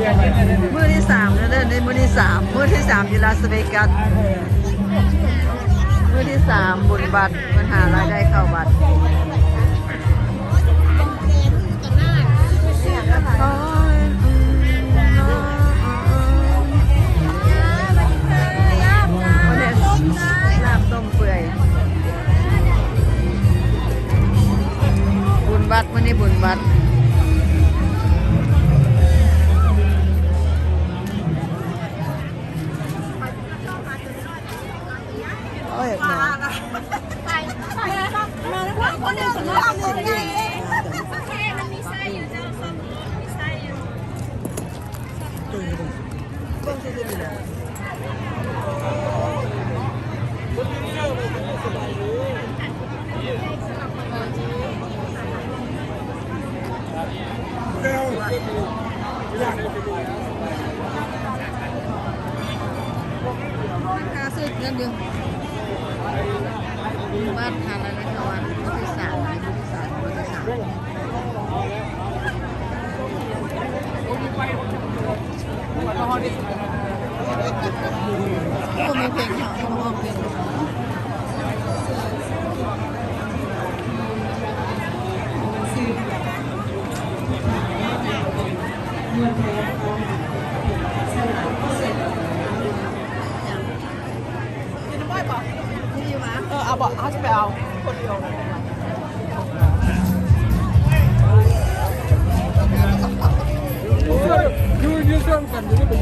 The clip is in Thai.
มื้อที่3แล้วเด้อในมื้อที่3อยู่ลาสเวกัสมื้อที่3บุญบัตรมันหารายได้เข้าบัตรลาบต้มเปื่อยบุญบัตรมื้อนี้บุญบัตรโอ้ยมาคนเดียวคนเดียวมันมีไส้อยู่เจ้าส้มมีไส้อยู่ต้มที่ดีเลยค่าซื้อเงินเดือนบ้านทานอะไรนะวันที่3ก็มีเพลงเขาเขาบอกเพลงเอาบอกเขาจะไปเอาคนเดียวยูเชื่อมกันยูไม่เป็น